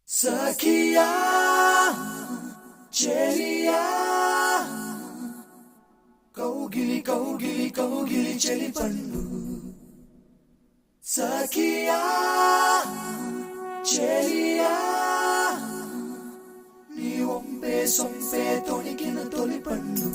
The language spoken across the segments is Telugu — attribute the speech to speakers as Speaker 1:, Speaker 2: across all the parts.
Speaker 1: సఖియా చెలియా కౌగిలి కౌగిలి కౌగిలి చెలి పండు సఖియా చెలియా నీ ఒంపే సొంపే తొణికిన తొలి పండు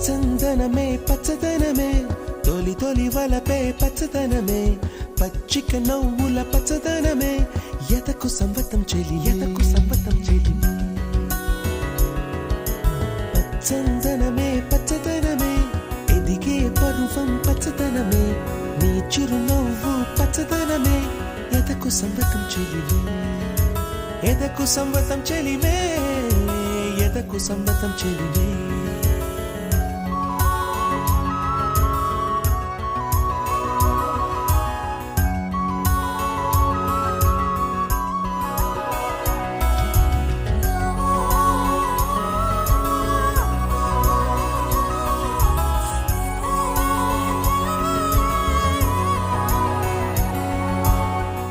Speaker 2: చందనమే పచ్చదనమే తొలి తొలి వలపే పచ్చదనమే పచ్చిక నవ్వుల పచ్చదనమే ఎదకు సంవతం చెలి చందనమే పచ్చదనమే ఎదిగే పరువం పచ్చదనమే నీ చిరునవ్వు పచ్చదనమే ఎదకు సంవతం చెలివే ఎదకు సంవతం చెలివే ఎదకు సంవతం చెలివే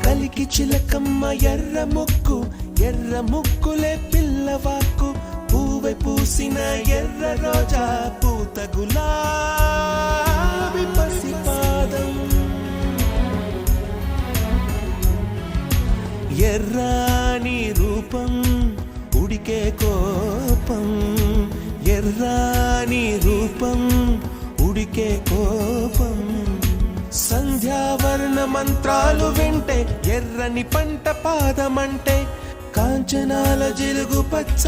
Speaker 2: కలికి చిలకమ్మ ఎర్ర ముక్కులే పిల్లవాకు పూవై పూసిన ఎర్ర రోజా పూత గులాబీ పసిపాదం ఎర్రాని రూపం ఉడికే కోపం ఎర్రాని రూపం ఉడికే కోపం సంధ్యావర్ణ మంత్రాలు వింటే ఎర్రని పంట పాదమంటే కాంచనాల జిలుగు పచ్చ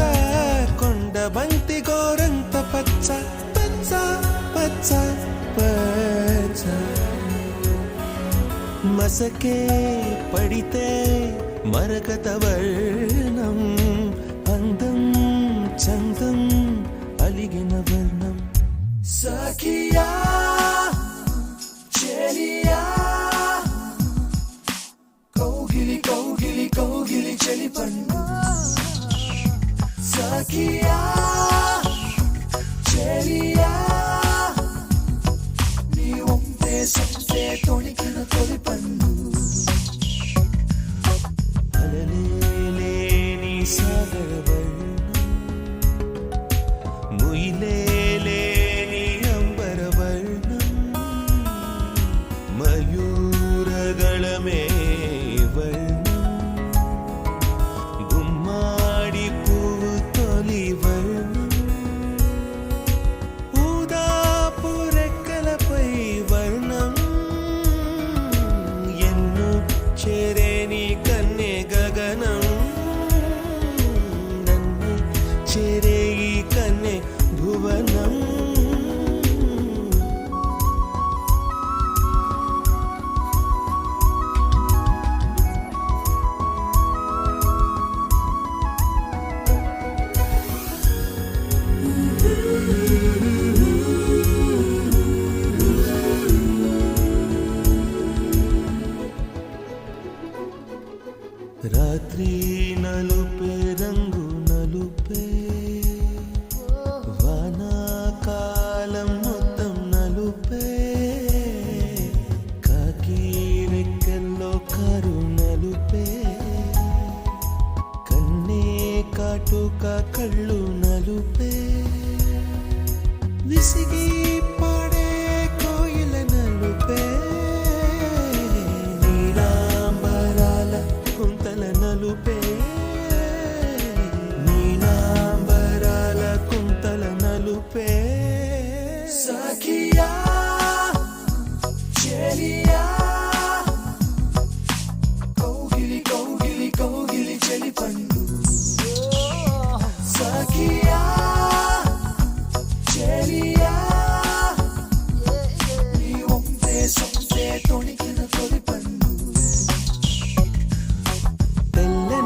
Speaker 2: కొండ బంతి గోరంత పచ్చ పచ్చ పచ్చ పచ్చ మసకే పడితే మరకత వర్ణం అందం చందం అలిగిన వర్ణం
Speaker 1: సఖియా చెలియా కౌగిలి కౌగిలి కౌగిలి చెలి పండు సఖియా చెలియా నీ ఒంపే సొంపే తొణికిన తొలి పండు
Speaker 2: అలలేని సాగర వర్ణం ముయిలేని అంబర వర్ణం మయూరగళమే వర్ణం గుమ్మాడి పువ్వు తొలి వర్ణం ఊదాపు రెక్కలపై వర్ణం ఎన్ను చేరేని కన్నె గగనం నన్ను చేరే ఈ కన్నె భువనం రాత్రి నలుపే రంగు నలుపే వానాకాలం మొత్తం నలుపే కాకి రెక్కల్లో కారు నలుపే కన్నే కాటుక కళ్ళు